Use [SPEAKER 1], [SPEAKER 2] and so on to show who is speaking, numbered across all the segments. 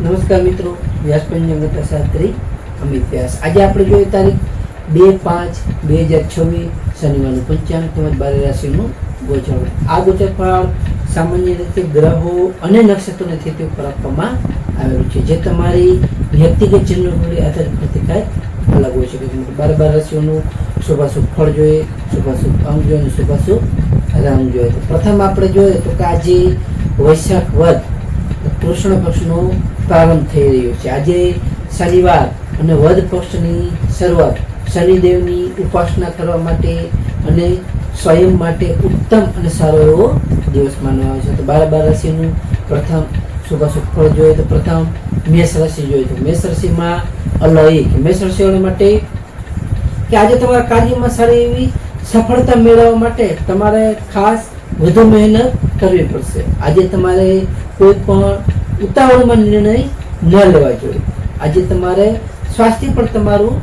[SPEAKER 1] નમસ્કાર મિત્રો, વ્યાસપંચમ શાસ્ત્રી અમિત વ્યાસ. આજે આપણે જોઈએ તારીખ 2/5/2026 શનિવારનું પંચાંગ તેમજ 12 રાશિનું ગોચર. આ ગોચર ફળ સામાન્ય રીતે ગ્રહો અને નક્ષત્રોની સ્થિતિ ઉપર આપવામાં આવેલું છે, જે તમારી વ્યક્તિગત જન્મકુંડળી આધારિત પ્રતિકાર અલગ હોઈ શકે છે. 12 રાશિઓનું શુભાશુભ ફળ જોઈએ, શુભાશુભ અંગ જોઈએ અને શુભાશુભ રંગ જોઈએ. તો પ્રથમ આપણે જોઈએ તો કે આજે વૈશાખ વદ કૃષ્ણ પક્ષનો પ્રારંભ થઈ રહ્યો છે. આજે શનિવાર અને વદ પક્ષની શરૂઆત શનિદેવની ઉપાસના કરવા માટે અને સ્વયં માટે ઉત્તમ અને સારો એવો દિવસ માનવામાં આવે છે. તો 12 રાશિનું પ્રથમ શુભાશુભ ફળ જોઈએ તો પ્રથમ મેષ રાશિ જોઈએ તો મેષ રાશિમાં અલૌકિક મેષ રાશિવાળા માટે કે આજે તમારા કાર્યમાં સારી એવી સફળતા મેળવવા માટે તમારે ખાસ વધુ મહેનત કરવી પડશે. આજે તમારે કોઈ પણ ઉતાવળમાં નિર્ણય ન લેવા જોઈએ. આજે તમારે સ્વાસ્થ્ય પણ તમારું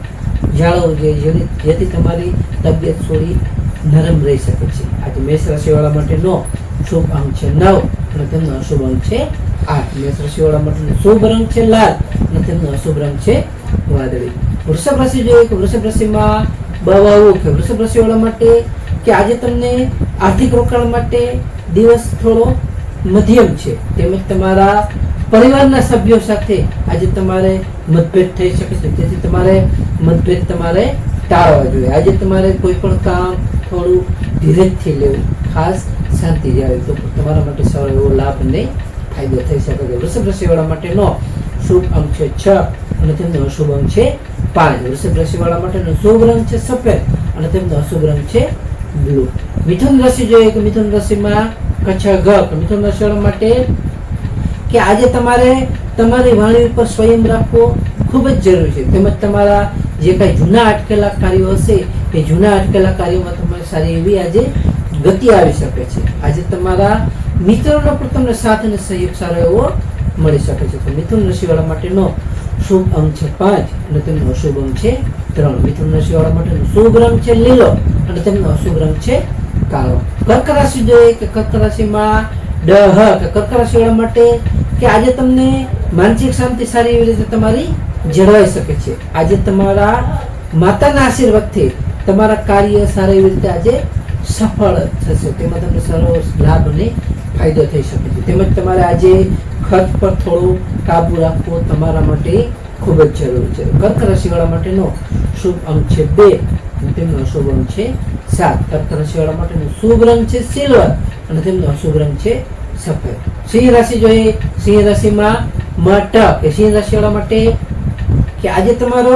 [SPEAKER 1] જાળવવું જોઈએ, જેથી તમારી તબિયત થોડી નરમ રહી શકે છે. આજે મેષ રાશિવાળા માટેનો શુભ અંક છે 9 અને તેમનો અશુભ અંક છે 8. મેષ રાશિવાળા માટેનો શુભ રંગ છે લાલ અને તેમનો અશુભ રંગ છે વાદળી. વૃષભ રાશિ જોઈએ કે વૃષભ રાશિમાં વૃષભ રાશિવાળા માટે કે આજે તમને આર્થિક રોકાણ માટે દિવસ થોડો મધ્યમ છે, તેમજ તમારા પરિવારના સભ્યો સાથે આજે તમારે મતભેદ થઈ શકે છે, તેથી તમારે મતભેદ તમારે ટાળવા જોઈએ. આજે તમારે કોઈ પણ કામ થોડું ધીરજથી લેવું, ખાસ શાંતિ જાળવી તો તમારા માટે સારો એવો લાભ અને ફાયદો થઈ શકે છે. વૃષભ રાશિવાળા માટેનો શુભ અંક છે 6 અને તેમનો અશુભ અંક છે 5. વૃષભ રાશિવાળા માટેનો શુભ રંગ છે સફેદ અને તેમનો અશુભ રંગ છે બ્લુ. મિથુન રાશિ જોઈએ કે મિથુન રાશિમાં મિથુન રાશિવાળા માટે કે આજે તમારે તમારી વાણી ઉપર સંયમ રાખવો ખૂબ જ જરૂરી છે, તેમજ તમારા જે કાંઈ જૂના અટકેલા કાર્યો હશે એ જૂના અટકેલા કાર્યોમાં તમારે સારી એવી આજે ગતિ આવી શકે છે. આજે તમારા મિત્રોનો પણ તમને સાથ અને સહયોગ સારો એવો મળી શકે છે. તો મિથુન રાશિવાળા માટેનો શુભ અંક છે 5 અને તેમનો અશુભ અંક છે 3. મિથુન રાશિવાળા માટેનો શુભ રંગ છે લીલો અને તેમનો અશુભ રંગ છે કાળો. કર્ક રાશિ જોઈએ કે કર્ક રાશિમાં કર્ક રાશિવાળા માટે કે આજે તમને માનસિક શાંતિ સારી એવી રીતે તમારી જળવાઈ શકે છે. આજે તમારા માતાના આશીર્વાદથી તમારા કાર્ય સારી એવી રીતે આજે સફળ થશે, તેમાં તમને સારો લાભ અને ફાયદો થઈ શકે છે. તેમજ તમારે આજે ખર્ચ પર થોડું કાબુ રાખવો તમારા માટે ખૂબ જ જરૂરી છે. કર્ક રાશિવાળા માટેનો શુભ અંક છે 2 અને તેમનો અશુભ અંક છે 7. કર્ક રાશિવાળા માટેનો શુભ રંગ છે સિલ્વર અને તેમનો અશુભ રંગ છે સફેદ. સિંહ રાશિ જોઈએ, સિંહ રાશિમાં મટક કે સિંહ રાશિવાળા માટે કે આજે તમારો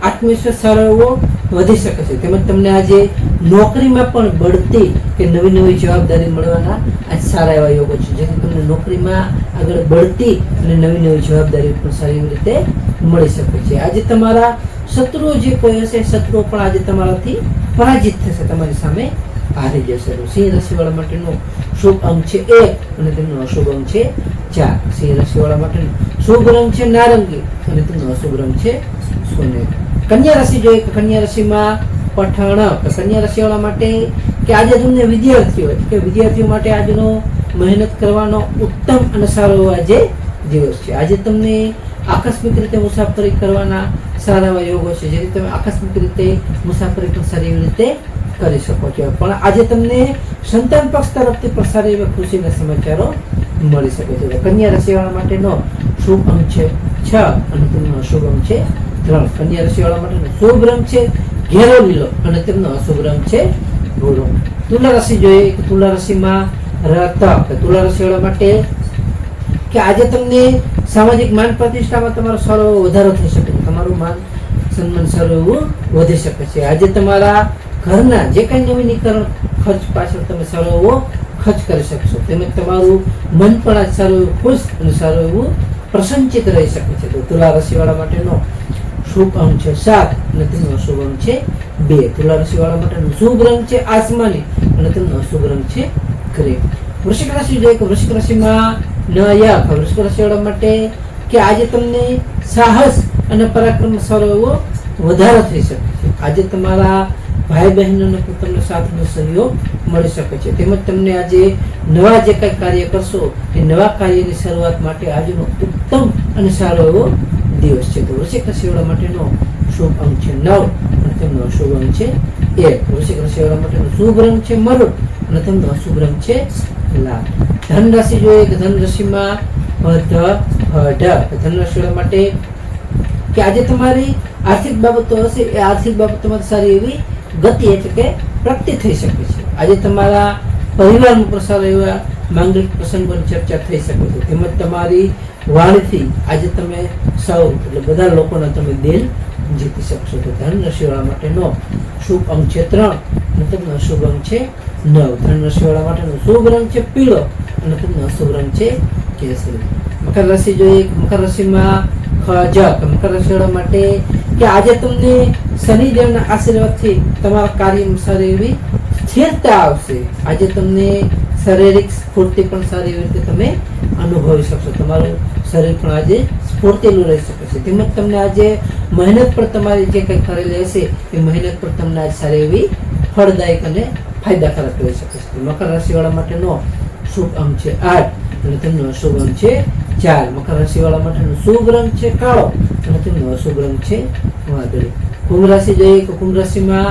[SPEAKER 1] આત્મવિશ્વાસ સારો એવો વધી શકે છે, તેમજ તમને આજે નોકરીમાં પણ બઢતી કે નવી નવી જવાબદારી મળવાના આજ સારા એવા યોગો છે, જેથી તમને નોકરીમાં આગળ બઢતી અને નવી નવી જવાબદારી પણ સારી એવી રીતે મળી શકે છે. આજે તમારા શત્રુઓ જે કોઈ હશે શત્રુઓ પણ આજે તમારાથી પરાજિત થશે, તમારી સામે હારી જશે. સિંહ રાશિવાળા માટેનો શુભ અંક છે 1 અને તેમનો અશુભ અંક છે 4. સિંહ રાશિવાળા માટેનો શુભ રંગ છે નારંગી અને તેમનો અશુભ રંગ છે સોનેરી. કન્યા રાશિ જોઈએ કે કન્યા રાશિમાં પઠાણ કન્યા રાશિવાળા માટે કે આજે તમને વિદ્યાર્થીઓ માટે આજનો મહેનત કરવાનો ઉત્તમ અને સારો એવો આજે દિવસ છે. આજે તમને આકસ્મિક રીતે મુસાફરી કરવાના સારા એવા યોગો છે, જેથી તમે આકસ્મિક રીતે મુસાફરી પણ સારી એવી રીતે કરી શકો છો. પણ આજે તમને સંતાન પક્ષ તરફથી પણ સારી એવા ખુશીના સમાચારો મળી શકે છે. કન્યા રાશિવાળા માટેનો શુભ અંક છે 6 અને તેમનો અશુભ અંક છે 3. કન્યા રાશિવાળા માટેનો શુભ રંગ છે ઘેરો લીલો અને તેમનો અશુભ રંગ છે ભૂરો. તુલા રાશિ જોઈએ કે તુલા રાશિમાં તુલા રાશિવાળા માટે કે આજે તમને સામાજિક માન પ્રતિષ્ઠામાં તમારો સારો વધારો થઈ શકે છે, તમારું માન સન્માન સારું એવું વધી શકે છે. આજે તમારા ઘરના જે કાંઈ નવીનીકરણ ખર્ચ પાછળ તમે સારો એવો ખર્ચ કરી શકશો, તેમજ તમારું મન પણ આજ સારું એવું ખુશ અને સારું એવું પ્રસન્નચિત રહી શકે છે. તો તુલા રાશિવાળા માટેનો શુભ અંક છે 7 અને તેમનો અશુભ અંક છે 2. તુલા રાશિવાળા માટેનો શુભ રંગ છે આસમાની અને તેમનો અશુભ રંગ છે ગ્રે. વૃશ્ચિક રાશિ જોઈએ કે વૃશ્ચિક રાશિમાં વૃશ્ચિક રાશિવાળા માટે કે આજે તમને સાહસ અને પરાક્રમ સારો એવો વધારો થઈ શકે છે. આજે તમારા ભાઈ બહેનોનો પણ તમને સાથનો સહયોગ મળી શકે છે. તેમજ તમને આજે નવા જે કંઈ કાર્ય કરશો એ નવા કાર્યની શરૂઆત માટે આજનો ઉત્તમ અને સારો એવો દિવસ છે. તો વૃશ્ચિક રાશિવાળા માટેનો શુભ અંક છે 9 અને તેમનો અશુભ અંક છે 1. વૃશ્ચિક રાશિવાળા માટેનો શુભ રંગ છે મરૂન અને તેમનો અશુભ રંગ છે લાલ. ધન રાશિ જોઈએ તો ધન રાશિમાં ધન રાશિવાળા માટે કે આજે તમારી આર્થિક બાબતો હશે એ આર્થિક બાબતોમાં સારી એવી ગતિ એટલે કે પ્રગતિ થઈ શકે છે. આજે તમારા પરિવારમાં પણ સારા એવા માંગલિક પ્રસંગોની ચર્ચા થઈ શકે છે. તેમજ તમારી વાણીથી આજે તમે સૌ એટલે બધા લોકોના તમે દિલ જીતી શકશો. તો ધન રાશિવાળા માટેનો શુભ અંક છે 3 અને તેમનો અશુભ અંક છે 9. ધન રાશિવાળા માટેનો શુભ રંગ છે પીળો અને તેમનો અશુભ રંગ છે કેસરી. મકર રાશિ જોઈએ. મકર રાશિમાં મકર રાશિવાળા માટે કે આજે તમને શનિદેવના આશીર્વાદથી તમારા કાર્યમાં સારી એવી સ્થિરતા આવશે. આજે તમને શારીરિક સ્ફૂર્તિ પણ સારી એવી રીતે તમે અનુભવી શકશો. તમારું શરીર પણ આજે સ્ફૂર્તિલું રહી શકે છે. તેમજ તમને આજે મહેનત પર તમારી જે કંઈ કરેલી હશે એ મહેનત પર તમને આજે સારી એવી ફળદાયક અને ફાયદાકારક રહી શકે છે. મકર રાશિવાળા માટેનો શુભ અંક છે 8 અને તેમનો અશુભ અંક છે 4. મકર રાશિવાળા માટેનો શુભ રંગ છે કાળો અને તેમનો અશુભ રંગ છે વાદળી. કુંભ રાશિ જોઈએ તો કુંભ રાશિમાં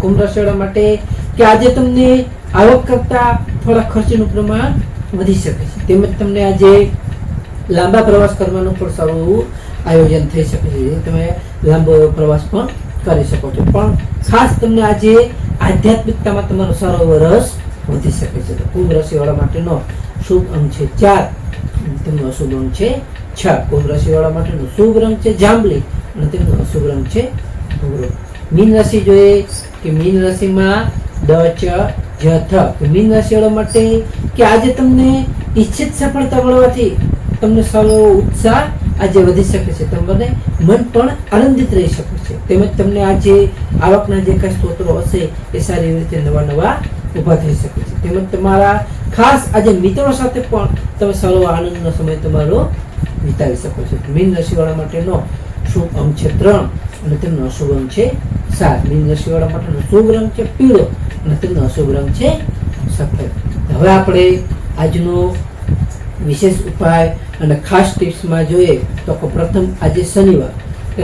[SPEAKER 1] કુંભ રાશિવાળા માટે કે આજે તમને આવક કરતા થોડા ખર્ચનું પ્રમાણ વધી શકે છે. તેમજ તમને આજે લાંબા પ્રવાસ કરવાનું પણ સારું એવું આયોજન થઈ શકે છે. તમે લાંબો પ્રવાસ પણ કરી શકો છો. પણ ખાસ તમને આજે આધ્યાત્મિકતામાં તમારો સારો એવો રસ વધી શકે છે. તો કુંભ રાશિવાળા માટેનો શુભ અંક છે 4 તેમનો અશુભ અંક છે 6. કુંભ રાશિવાળા માટેનો શુભ રંગ છે જાંબલી અને તેમનો અશુભ રંગ છે ભૂરો. મીન રાશિ જોઈએ કે મીન રાશિમાં મીન રાશિવાળા માટે કે આજે તમને ઈચ્છિત સફળતા મળવાથી તમને સારો ઉત્સાહ આજે વધી શકે છે. તમને મન પણ આનંદિત રહી શકે છે. તેમજ તમને આજે આવકના જે કઈ સ્ત્રોતો હશે એ સારી રીતે નવા ઉભા થઈ શકે છે. તેમજ તમારા ખાસ આજે મિત્રો સાથે પણ તમે સારો આનંદનો સમય તમારો વિતાવી શકો છો. મીન રાશિવાળા માટેનો શુભ અંક છે 3 અને તેમનો અશુભ અંક છે 7. મીન રાશિવાળા માટેનો શુભ રંગ છે પીળો અને તેમનો અશુભ રંગ છે સફેદ. હવે આપણે આજનો વિશેષ ઉપાય અને ખાસ ટિપ્સમાં જોઈએ તો પ્રથમ આજે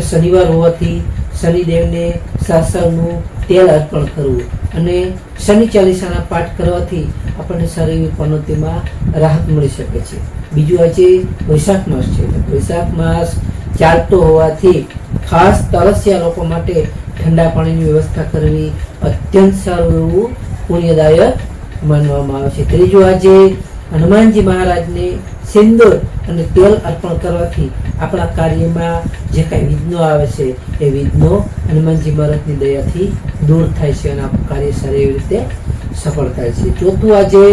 [SPEAKER 1] શનિવાર હોવાથી શનિદેવને સાસવનું તેલ અર્પણ કરવું અને શનિ ચાલીસાના પાઠ કરવાથી આપણને સારી એવી પનોતીમાં રાહત મળી શકે છે. બીજું આજે વૈશાખ માસ છે. વૈશાખ માસ ચાલતો હોવાથી ખાસ તરસ્યા લોકો માટે ઠંડા પાણીની વ્યવસ્થા કરવી અત્યંત સારું એવું પુણ્યદાયક માનવામાં આવે છે. ત્રીજું આજે હનુમાનજી મહારાજને સિંદૂર અને તેલ અર્પણ કરવાથી આપણા કાર્યમાં જે કાંઈ વિઘ્નો આવે છે એ વિઘ્નો હનુમાનજી મહારાજની દયાથી દૂર થાય છે અને આપણું કાર્ય સારી એવી રીતે સફળ થાય છે. ચોથું આજે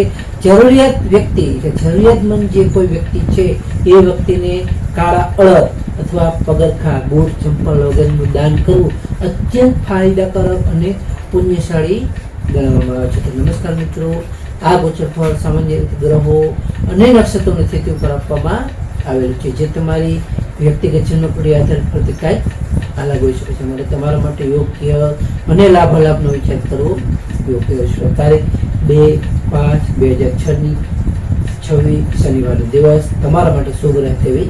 [SPEAKER 1] જરૂરિયાતમંદ જે કોઈ વ્યક્તિ છે એ વ્યક્તિને કાળા અળદ અથવા પગરખા બૂટ ચંપલ વગેરેનું દાન કરવું અત્યંત ફાયદાકારક અને પુણ્યશાળી ગણવામાં આવે છે. તો નમસ્કાર મિત્રો, આ ગોચર ફળ સામાન્ય રીતે ગ્રહો અને નક્ષત્રોની સ્થિતિ ઉપર આપવામાં આવેલું છે, જે તમારી વ્યક્તિગત જન્મકુંડળી આધારિત પર કાંઈક અલગ હોઈ શકે છે. માટે તમારા માટે યોગ્ય અને લાભાલાભનો વિચાર કરવો યોગ્ય છે. તારીખ 2/5/2026 શનિવારનો દિવસ તમારા માટે શુભ રહે તેવી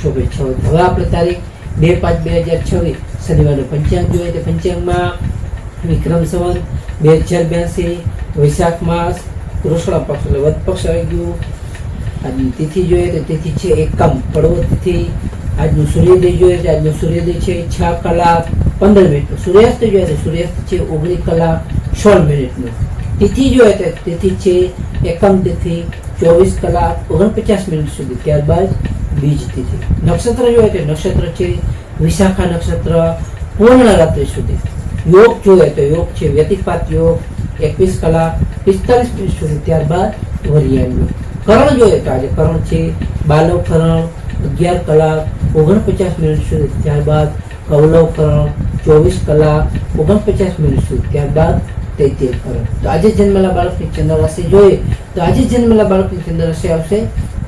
[SPEAKER 1] શુભેચ્છાઓ. હવે આપણે તારીખ 2/5/2026 શનિવારનું પંચાંગ જોઈએ. તો પંચાંગમાં વિક્રમ સંવત 2082 વૈશાખ માસ કૃષ્ણ પક્ષ એટલે વદ પક્ષ આવી ગયું. આજની તિથિ જોઈએ તો તિથિ છે એકમ પડવો તિથિ. આજનું સૂર્યોદય જોઈએ તો આજનો સૂર્યોદય છે 6:15. સૂર્યાસ્ત જોઈએ તો સૂર્યાસ્ત છે 19:16. તિથિ જોઈએ તો તિથિ છે એકમ તિથિ 24:49 સુધી. ત્યારબાદ બીજ તિથિ. નક્ષત્ર જોઈએ તો નક્ષત્ર છે વિશાખા નક્ષત્ર પૂર્ણ રાત્રિ સુધી. યોગ જોઈએ તો યોગ છે વ્યતિપાત યોગ 21:45 સુધી. ત્યારબાદ વરિયાળ યોગ. કરણ જોઈએ તો આજે કરણ છે બાલવ કરણ 11:49 સુધી. ત્યારબાદ કૌલવ કરણ 24:49 સુધી. ત્યારબાદ તૈતિર કરણ. તો આજે જન્મેલા બાળકની ચંદ્ર રાશિ જોઈએ તો આજે જન્મેલા બાળકની ચંદ્ર રાશિ આવશે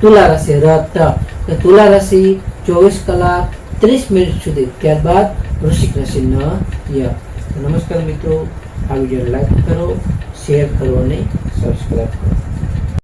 [SPEAKER 1] તુલા રાશિ. તુલા રાશિ 24:30 સુધી. ત્યારબાદ વૃશ્ચિક રાશિ તો નમસ્કાર મિત્રો, આ વિડીયોને લાઈક કરો, શેર કરો અને સબસ્ક્રાઈબ કરો.